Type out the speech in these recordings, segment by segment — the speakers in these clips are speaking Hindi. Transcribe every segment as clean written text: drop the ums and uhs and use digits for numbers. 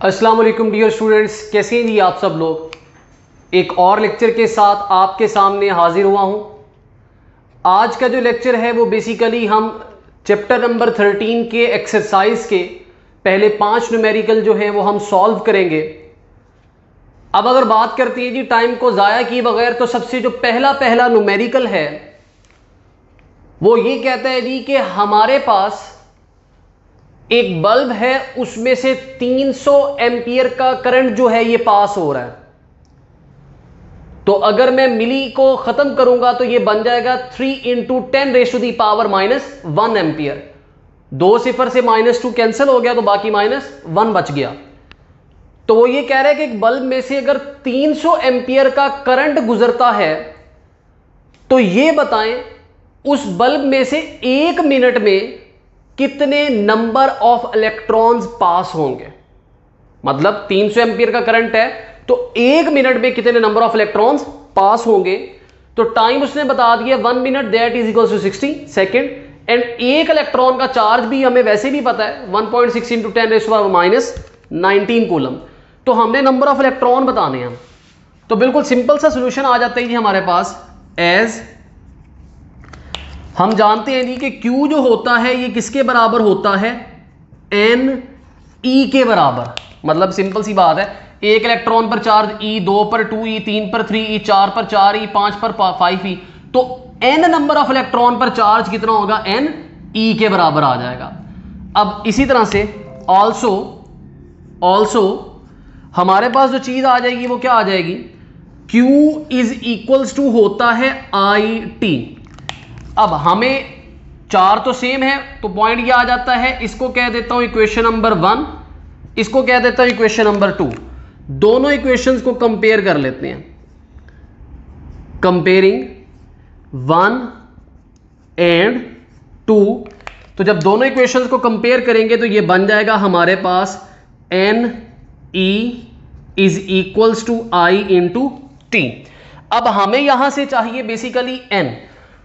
अस्सलाम वालेकुम डियर स्टूडेंट्स, कैसे हैं जी आप सब लोग। एक और लेक्चर के साथ आपके सामने हाजिर हुआ हूं। आज का जो लेक्चर है वो बेसिकली हम चैप्टर नंबर 13 के एक्सरसाइज के पहले 5 न्यूमेरिकल जो हैं वो हम सॉल्व करेंगे। अब अगर बात करते हैं जी टाइम को ज़ाया किए बगैर, तो सबसे जो पहला न्यूमेरिकल है वो ये कहता है जी कि हमारे पास एक बल्ब है, उसमें से 300 एम्पियर का करंट जो है ये पास हो रहा है। तो अगर मैं मिली को खत्म करूंगा तो ये बन जाएगा 3 × 10⁻⁻1 एम्पियर। 2 सिफर से -2 कैंसिल हो गया तो बाकी -1 बच गया। तो वो ये कह रहा है कि एक बल्ब में से अगर 300 एम्पियर का करंट गुजरता है तो ये बताएं उस बल्ब में से 1 मिनट में कितने नंबर ऑफ इलेक्ट्रॉन्स पास होंगे। मतलब 300 एम्पियर का करंट है तो 1 मिनट में कितने नंबर ऑफ इलेक्ट्रॉन्स पास होंगे। तो टाइम उसने बता दिया 1 minute, that is equal to 60 second. And एक इलेक्ट्रॉन का चार्ज भी हमें वैसे भी पता है 1.6 × 10⁻⁻19 कूलम। तो हमने नंबर ऑफ इलेक्ट्रॉन बताने हैं। तो बिल्कुल सिंपल सा सोल्यूशन आ जाता है जी हमारे पास। एज हम जानते हैं जी कि Q जो होता है ये किसके बराबर होता है, Ne के बराबर। मतलब सिंपल सी बात है, एक इलेक्ट्रॉन पर चार्ज E, 2 पर 2E, 3 पर 3E, 4 पर 4E, 5 पर 5E। तो n नंबर ऑफ इलेक्ट्रॉन पर चार्ज कितना होगा, Ne के बराबर आ जाएगा। अब इसी तरह से ऑल्सो हमारे पास जो चीज आ जाएगी वो क्या आ जाएगी, Q इज इक्वल्स टू होता है IT। अब हमें चार तो सेम है तो पॉइंट ये आ जाता है, इसको कह देता हूं इक्वेशन नंबर 1, इसको कह देता हूं इक्वेशन नंबर 2। दोनों इक्वेशंस को कंपेयर कर लेते हैं। Comparing 1 and 2। तो जब दोनों इक्वेशंस को कंपेयर करेंगे तो ये बन जाएगा हमारे पास Ne is equals to I × T। अब हमें यहां से चाहिए बेसिकली n।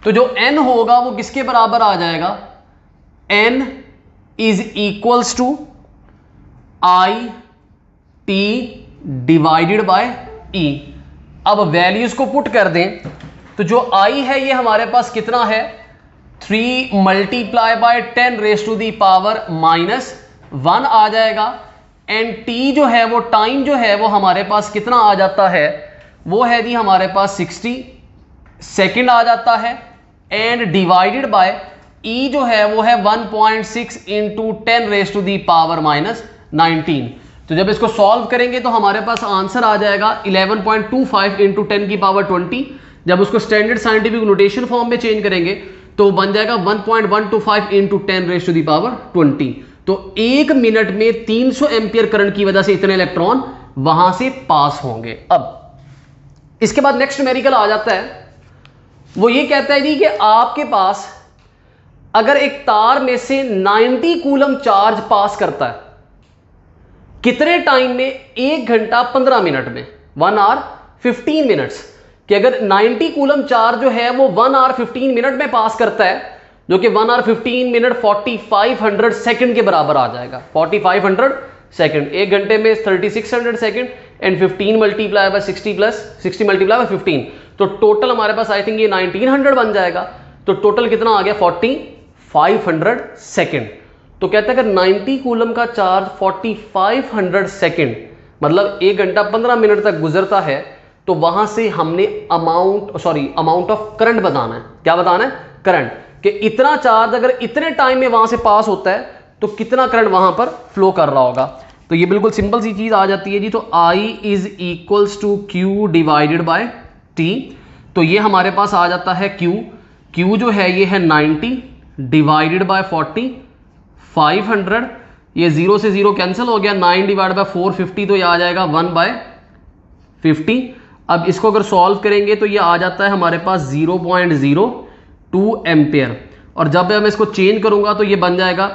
तो जो n होगा वो किसके बराबर आ जाएगा, n is equals to IT divided by E। अब वैल्यूज को पुट कर दें तो जो I है ये हमारे पास कितना है, 3 × 10⁻⁻1 आ जाएगा। एंड T जो है वो टाइम जो है वो हमारे पास कितना आ जाता है, वो है जी हमारे पास 60 सेकेंड आ जाता है। एंड डिवाइडेड बाय E जो है वो है 1.6 × 10⁻⁻19। तो जब इसको सॉल्व करेंगे तो हमारे पास आंसर आ जाएगा 11.25 × 10⁻20। जब उसको स्टैंडर्ड साइंटिफिक नोटेशन फॉर्म में चेंज करेंगे तो बन जाएगा 1.125 × 10⁻20। तो 1 मिनट में 300 एम्पियर करंट की वजह से इतने इलेक्ट्रॉन वहां से पास होंगे। अब इसके बाद नेक्स्ट न्यूमेरिकल आ जाता है, वो ये कहता है जी कि आपके पास अगर एक तार में से 90 कूलम चार्ज पास करता है, कितने टाइम में, 1 घंटा 15 मिनट में, 1 आवर 15 मिनट्स। कि अगर 90 कूलम चार्ज जो है वो 1 आवर 15 मिनट में पास करता है, जो कि 1 आवर 15 मिनट 4500 सेकंड के बराबर आ जाएगा। 4500 सेकंड, 1 घंटे में 3600 second and 15 multiply by 60 plus 60 multiply by 15। तो टोटल हमारे पास आई थिंक ये 1900 बन जाएगा। तो टोटल कितना आ गया, 4500 सेकंड। तो कहता है अगर 90 कूलम का चार्ज 4500 सेकंड मतलब 1 घंटा 15 मिनट तक गुजरता है, तो वहां से हमने अमाउंट ऑफ करंट बताना है। क्या बताना है, करंट। कि इतना चार्ज अगर इतने टाइम में वहां से पास होता है तो कितना करंट वहां पर फ्लो कर रहा होगा। तो ये बिल्कुल सिंपल सी चीज आ जाती है जी। तो I is equals to Q divided by T। तो ये हमारे पास आ जाता है Q जो है ये है 90 डिवाइडेड बाय 40 500। ये 0 से 0 कैंसिल हो गया, 9 डिवाइड बाय 450 तो ये आ जाएगा 1/50। अब इसको अगर सॉल्व करेंगे तो ये आ जाता है हमारे पास 0.02 एम्पियर। और जब मैं इसको चेंज करूंगा तो ये बन जाएगा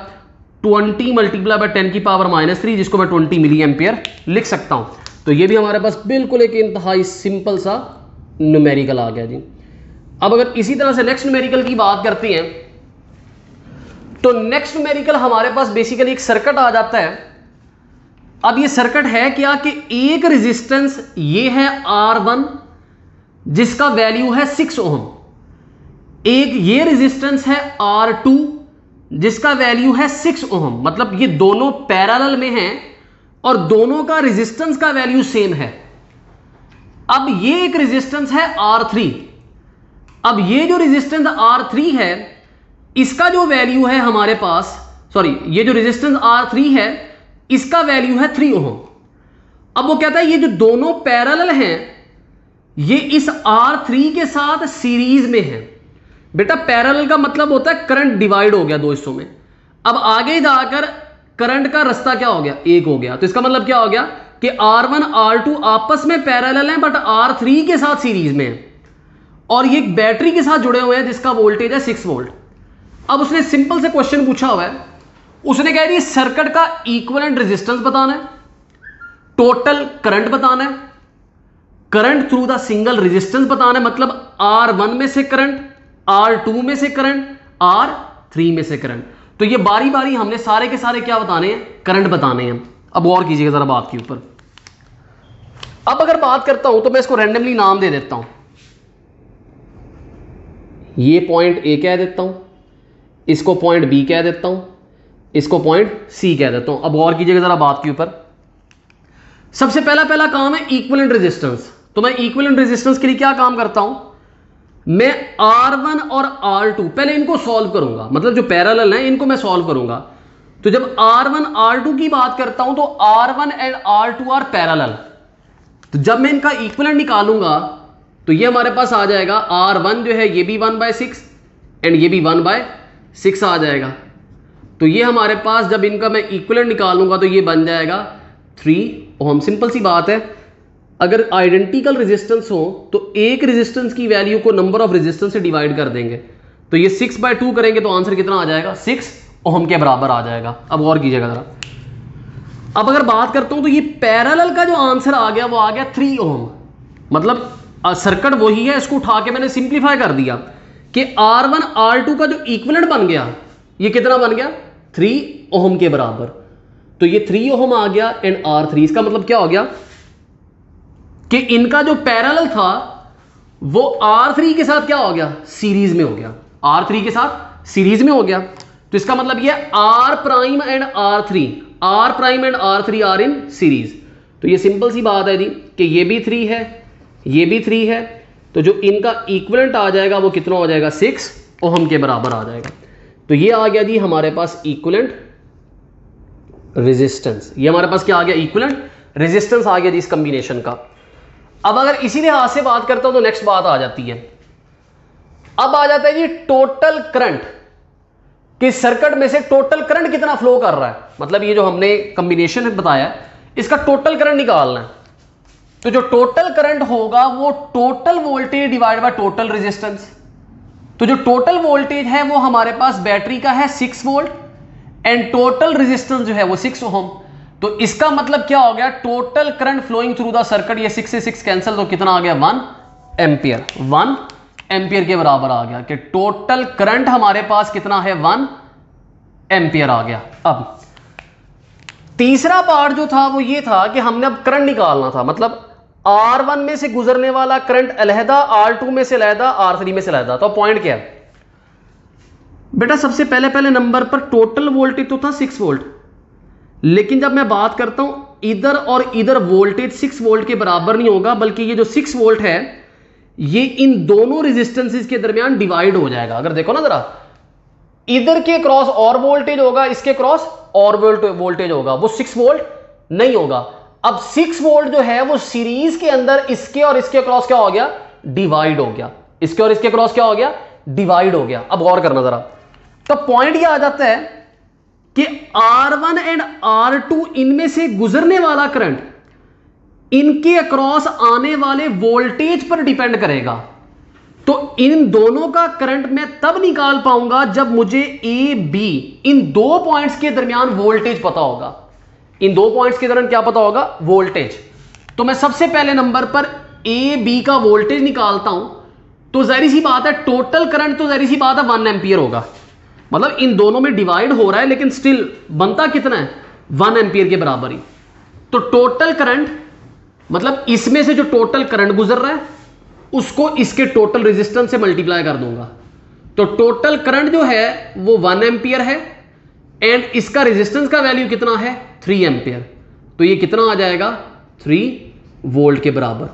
20 मल्टीप्लाई बाय 10⁻³ जिसको मैं 20 मिली एम्पियर लिख सकता हूं। तो ये भी हमारे पास बिल्कुल एक इंतहाई सिंपल सा न्यूमेरिकल आ गया जी। अब अगर इसी तरह से नेक्स्ट न्यूमेरिकल की बात करते हैं तो नेक्स्ट न्यूमेरिकल हमारे पास बेसिकली एक सर्किट आ जाता है अब ये सर्किट है क्या कि एक रेजिस्टेंस ये है R1 जिसका वैल्यू है 6 ओम, एक ये रेजिस्टेंस है R2 जिसका वैल्यू है 6 ओम, मतलब ये दोनों पैरेलल में हैं और दोनों का रेजिस्टेंस का वैल्यू सेम है। अब ये एक रेजिस्टेंस है R3, अब ये जो रेजिस्टेंस R3 है इसका जो वैल्यू है हमारे पास, सॉरी ये जो रेजिस्टेंस R3 है इसका वैल्यू है 3 ओम। अब वो कहता है ये जो दोनों पैरेलल हैं ये इस R3 के साथ सीरीज में है। बेटा पैरेलल का मतलब होता है करंट डिवाइड हो गया दो हिस्सों में। अब आगे जाकर करंट का रास्ता क्या हो गया, एक हो गया। तो इसका मतलब क्या हो गया कि R1 R2 आपस में पैरेलल हैं बट R3 के साथ सीरीज में है और ये एक बैटरी के साथ जुड़े हुए हैं जिसका वोल्टेज है 6 वोल्ट। अब उसने सिंपल से क्वेश्चन पूछा हुआ है, उसने कह दिया सर्किट का इक्विवेलेंट रेजिस्टेंस बताना है, टोटल करंट बताना है, current through the single resistance बताना है, मतलब R1 में से करंट, R2 में से करंट, R3 में से करंट। तो ये बारी बारी हमने सारे के सारे क्या बताने हैं, करंट बताने हैं। अब गौर कीजिएगा जरा बात के ऊपर। अब अगर बात करता हूं तो मैं इसको रैंडमली नाम दे देता हूं, ये पॉइंट ए कह देता हूं, इसको पॉइंट बी कह देता हूं, इसको पॉइंट सी कह देता हूं। अब गौर कीजिएगा जरा बात के ऊपर। सबसे पहला काम है इक्विवेलेंट रेजिस्टेंस। तो मैं इक्विवेलेंट रेजिस्टेंस के लिए क्या काम करता हूं, मैं R1 और R2 पहले इनको सॉल्व करूंगा, मतलब जो पैरेलल हैं इनको मैं सॉल्व करूंगा। तो जब R1 R2 की बात करता हूं तो R1 and R2 are parallel. तो जब मैं इनका इक्विवेलेंट निकालूंगा तो ये हमारे पास आ जाएगा R1 जो है ये भी 1/6 एंड ये भी 1/6 आ जाएगा। तो ये हमारे पास जब इनका मैं इक्विवेलेंट निकालूंगा तो ये बन जाएगा 3 ओम। सिंपल सी बात है, अगर आइडेंटिकल रेजिस्टेंस हो तो एक रेजिस्टेंस की वैल्यू को नंबर ऑफ रेजिस्टेंस से डिवाइड कर देंगे। तो ये 6/2 करेंगे तो आंसर कितना आ जाएगा, 6 ओम के बराबर आ जाएगा। अब गौर कीजिएगा जरा। अब अगर बात करता हूं तो ये पैरेलल का जो आंसर आ गया वो आ गया 3 ओम, मतलब सर्किट वही है, इसको उठा के मैंने सिंप्लीफाई कर दिया कि R1 R2 का जो इक्विवेलेंट बन गया ये कितना बन गया, 3 ओम के बराबर। तो ये 3 ओम आ गया एंड R3। इसका मतलब क्या हो गया कि इनका जो पैरेलल था वो R3 के साथ क्या हो गया, सीरीज में हो गया, R3 के साथ सीरीज में हो गया। तो इसका मतलब ये R prime and R3, R prime and R3 are in series. तो ये सिंपल सी बात है जी कि ये भी 3 है, ये भी 3 है, तो जो इनका इक्विवेलेंट आ जाएगा वो कितना हो जाएगा, 6 ओम के बराबर आ जाएगा। तो ये आ गया जी हमारे पास इक्विवेलेंट रेजिस्टेंस। ये हमारे पास क्या आ गया, इक्विवेलेंट रेजिस्टेंस आ गया जी इस कॉम्बिनेशन का। अब अगर इसी लिहाज से बात करता हूं तो नेक्स्ट बात आ जाती है, अब आ जाता है जी टोटल करंट, कि सर्किट में से टोटल करंट कितना फ्लो कर रहा है, मतलब ये जो हमने कॉम्बिनेशन बताया इसका टोटल करंट निकालना है। तो जो टोटल करंट होगा वो total voltage divide by total resistance. तो जो टोटल वोल्टेज है वो हमारे पास बैटरी का है 6 वोल्ट एंड टोटल रेजिस्टेंस जो है वो 6 ओम। तो इसका मतलब क्या हो गया, total current flowing through the circuit, ये 6 से 6 कैंसिल, तो कितना आ गया, 1 एम्पियर। 1 एम्पियर के बराबर आ गया कि टोटल करंट हमारे पास कितना है, 1 एम्पियर आ गया। अब तीसरा पार्ट जो था वो ये था कि हमने अब करंट निकालना था, मतलब R1 में से गुजरने वाला करंट अलहदा, R2 में से अलहदा, R3 में से अलहदा। तो पॉइंट क्या है बेटा, सबसे पहले नंबर पर टोटल वोल्टेज तो था 6 वोल्ट, लेकिन जब मैं बात करता हूं इधर और इधर वोल्टेज 6 वोल्ट के बराबर नहीं होगा, बल्कि ये जो 6 वोल्ट है ये इन दोनों रेजिस्टेंसेस के दरमियान डिवाइड हो जाएगा। अगर देखो ना जरा, इधर के क्रॉस और वोल्टेज होगा, इसके क्रॉस और वोल्टेज होगा, वो 6 वोल्ट नहीं होगा। अब 6 वोल्ट जो है वो सीरीज के अंदर इसके और इसके क्रॉस क्या हो गया, डिवाइड हो गया, इसके और इसके क्रॉस क्या हो गया, डिवाइड हो गया। अब गौर करना जरा, तो पॉइंट ये आ जाता है कि R1 एंड R2 इनमें से गुजरने वाला करंट इनके अक्रॉस आने वाले वोल्टेज पर डिपेंड करेगा। तो इन दोनों का करंट मैं तब निकाल पाऊंगा जब मुझे A B इन दो पॉइंट्स के दरमियान वोल्टेज पता होगा। इन दो पॉइंट्स के दरमियान क्या पता होगा, वोल्टेज। तो मैं सबसे पहले नंबर पर A B का वोल्टेज निकालता हूं, तो जाहिर सी बात है टोटल करंट तो जाहिर सी बात है 1 एम्पियर होगा, मतलब इन दोनों में डिवाइड हो रहा है लेकिन स्टिल बनता कितना है, 1 एम्पियर के बराबर ही। तो टोटल करंट मतलब इसमें से जो टोटल करंट गुजर रहा है उसको इसके टोटल रेजिस्टेंस से मल्टीप्लाई कर दूंगा। तो टोटल करंट जो है वो 1 एम्पियर है एंड इसका रेजिस्टेंस का वैल्यू कितना है 3 एम्पियर। तो ये कितना आ जाएगा 3 वोल्ट के बराबर,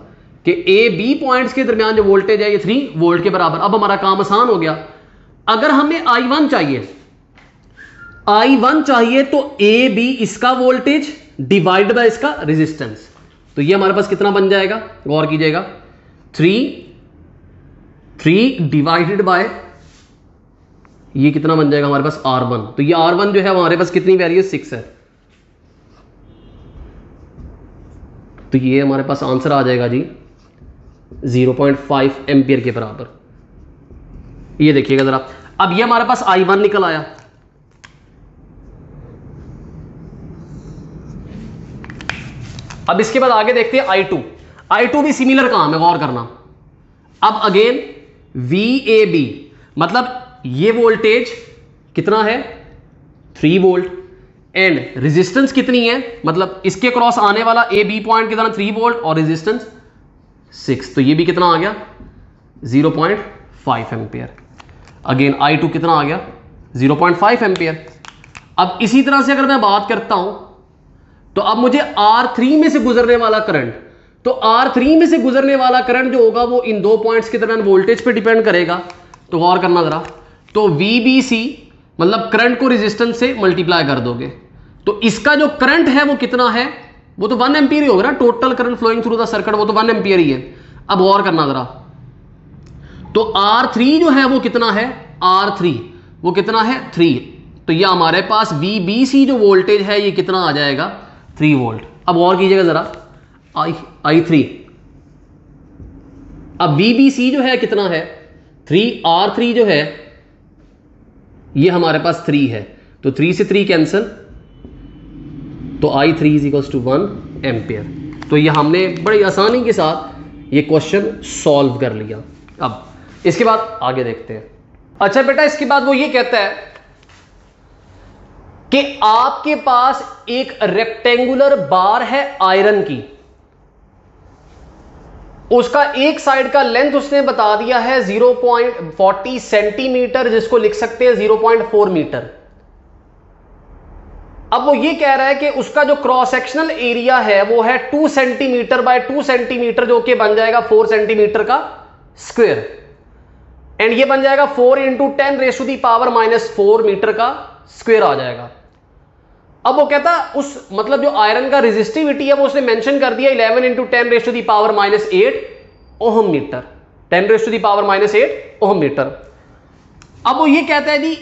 कि ए बी पॉइंट्स के दरमियान जो वोल्टेज है ये 3 वोल्ट के बराबर। अब हमारा काम आसान हो गया। अगर हमें I1 चाहिए तो ए बी इसका वोल्टेज डिवाइड बाय इसका रेजिस्टेंस। तो ये हमारे पास कितना बन जाएगा, गौर कीजिएगा, 3 डिवाइडेड बाय ये कितना बन जाएगा हमारे पास R1। तो ये R1 जो है हमारे पास कितनी वैल्यू 6 है। तो ये हमारे पास आंसर आ जाएगा जी 0.5 एम्पियर के बराबर। ये देखिएगा जरा, अब ये हमारे पास I1 निकल आया। अब इसके बाद आगे देखते हैं I2 भी सिमिलर काम है, गौर करना। अब अगेन VAB मतलब ये वोल्टेज कितना है 3 वोल्ट एंड रेजिस्टेंस कितनी है, मतलब इसके क्रॉस आने वाला ए बी पॉइंट कितना 3 वोल्ट और रेजिस्टेंस 6। तो ये भी कितना आ गया 0.5 एम्पियर। अगेन I2 कितना आ गया 0.5 एम्पियर। अब इसी तरह से अगर मैं बात करता हूं तो अब मुझे R3 में से गुजरने वाला करंट, तो R3 में से गुजरने वाला करंट जो होगा वो इन दो पॉइंट्स के दरमियान वोल्टेज पे डिपेंड करेगा। तो गौर करना जरा, तो VBC मतलब करंट को रेजिस्टेंस से मल्टीप्लाई कर दोगे तो इसका जो करंट है वो कितना है, वो तो 1 एम्पियर ही होगा ना, total current flowing through the circuit वो तो 1 एम्पियर ही है। अब गौर करना जरा, तो R3 जो है वो कितना है, R3 वो कितना है 3। तो ये हमारे पास VBC जो वोल्टेज है ये कितना आ जाएगा 3 वोल्ट। अब गौर कीजिएगा जरा I3, अब VBC जो है कितना है 3, R3 जो है ये हमारे पास 3 है, तो 3 से 3 कैंसिल, तो I3 is equals to 1 ampere. तो ये हमने बड़ी आसानी के साथ ये क्वेश्चन सॉल्व कर लिया। अब इसके बाद आगे देखते हैं। अच्छा बेटा, इसके बाद वो ये कहता है कि आपके पास एक रेक्टेंगुलर बार है आयरन की, उसका एक साइड का लेंथ उसने बता दिया है 0.40 सेंटीमीटर, जिसको लिख सकते हैं 0.4 मीटर। अब वो ये कह रहा है कि उसका जो क्रॉस सेक्शनल एरिया है वो है 2 सेंटीमीटर बाय 2 सेंटीमीटर, जो कि बन जाएगा 4 सेंटीमीटर का स्क्वायर, एंड ये बन जाएगा 4 इंटू 10⁻⁻⁴ मीटर का स्क्वायर आ जाएगा। अब वो कहता उस मतलब जो आयरन का रेजिस्टिविटी है वो उसने मेंशन कर दिया 11 into 10⁻⁸ ohm metre, 10⁻⁸ ohm metre. अब वो ये कहता है जी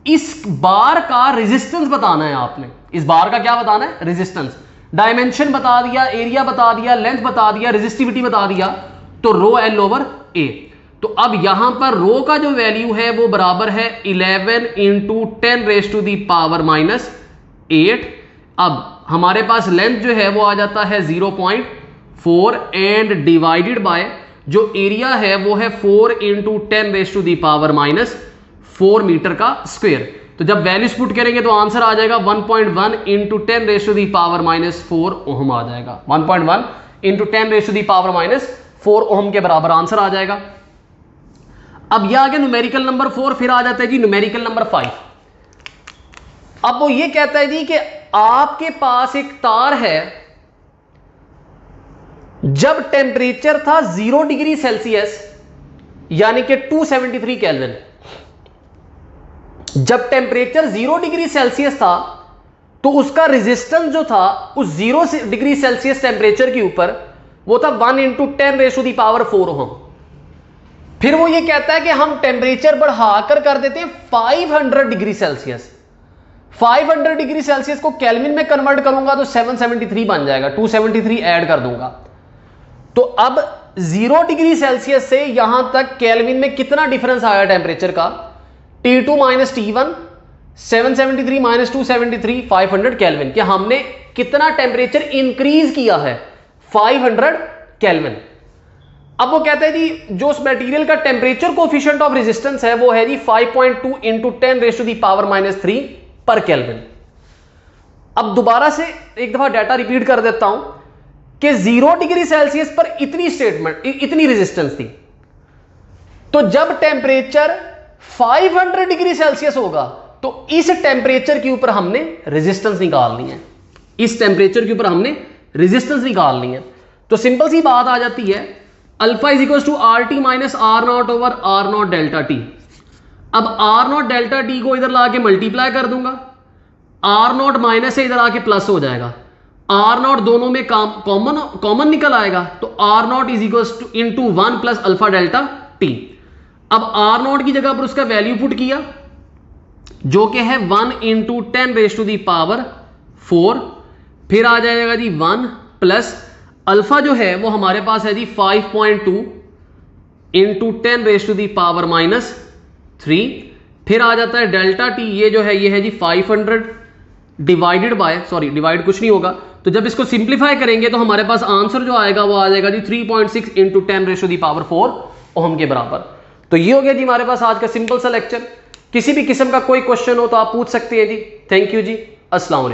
इस बार का रेजिस्टेंस बताना है आपने, इस बार का क्या बताना है रेजिस्टेंस। डायमेंशन बता दिया, एरिया बता दिया, लेंथ बता दिया, रेजिस्टिविटी बता दिया, तो ρL/A। तो अब यहां पर रो का जो वैल्यू है वो बराबर है 11 इंटू 10⁻⁸ अब हमारे पास लेंथ जो है वो आ जाता है 0.4 एंड डिवाइडेड बाय जो एरिया है वो है 4 इंटू 10⁻⁴ मीटर का स्क्वायर। तो जब वैल्यूज पुट करेंगे तो आंसर आ जाएगा 1.1 इंटू 10⁻⁴ ओहम आ जाएगा, 1.1 इंटू 10⁻⁴ ओहम के बराबर आंसर आ जाएगा। अब यह आ गया न्यूमेरिकल नंबर 4, फिर आ जाता है जी न्यूमेरिकल नंबर 5। अब वो ये कहता है जी कि आपके पास एक तार है, जब टेम्परेचर था 0 डिग्री सेल्सियस यानी कि 273 केल्विन, जब टेम्परेचर 0 डिग्री सेल्सियस था तो उसका रेजिस्टेंस जो था उस 0 डिग्री सेल्सियस टेम्परेचर के ऊपर वो था 1 इंटू 10⁻⁴ ओहम। फिर वो ये कहता है कि हम टेम्परेचर बढ़ाकर कर देते हैं 500 डिग्री सेल्सियस। 500 डिग्री सेल्सियस को केल्विन में कन्वर्ट करूंगा तो 773 बन जाएगा, 273 ऐड कर दूंगा। तो अब 0 डिग्री सेल्सियस से यहां तक केल्विन में कितना डिफरेंस आया टेम्परेचर का, T2 minus T1, 773 minus 273, 500 kelvin, कि हमने कितना टेम्परेचर इंक्रीज किया है 500 केल्विन। अब वो कहते हैं जी जो उस मटेरियल का टेम्परेचर कोएफिशिएंट ऑफ रेजिस्टेंस है वो है जी 5.2 इंटू 10⁻³ पर केल्विन। अब दोबारा से एक दफा डाटा रिपीट कर देता हूं कि 0 डिग्री सेल्सियस पर इतनी स्टेटमेंट, इतनी रेजिस्टेंस थी, तो जब टेम्परेचर 500 डिग्री सेल्सियस होगा तो इस टेम्परेचर के ऊपर हमने रेजिस्टेंस निकालनी है, इस टेम्परेचर के ऊपर हमने रेजिस्टेंस निकालनी है। तो सिंपल सी बात आ जाती है, alpha is equal to R T minus R not over R not delta T. अब आर नॉट डेल्टा टी को इधर ला के मल्टीप्लाई कर दूंगा, आर नॉट माइनस से इधर आके प्लस हो जाएगा, आर नॉट दोनों में कॉमन निकल आएगा, तो R not is equal to into 1 plus alpha delta T. अब आर नॉट की जगह पर उसका वैल्यू पुट किया जो कि है 1 into 10 raise to the power 4, फिर आ जाएगा जी 1 प्लस अल्फा जो है वो हमारे पास है जी 5.2 into 10 raise to the power -3, फिर आ जाता है डेल्टा टी, ये जो है ये है जी 500 डिवाइडेड बाय, सॉरी डिवाइड कुछ नहीं होगा, तो जब इसको सिंप्लीफाई करेंगे तो हमारे पास आंसर जो आएगा वो आ जाएगा जी 3.6 into 10 raise to the power 4 ohm के बराबर। तो ये हो गया जी हमारे पास आज का सिंपल सा लेक्चर। किसी भी किस्म का कोई क्वेश्चन हो तो आप पूछ सकते हैं जी। थैंक यू जी, अस्सलाम वालेकुम।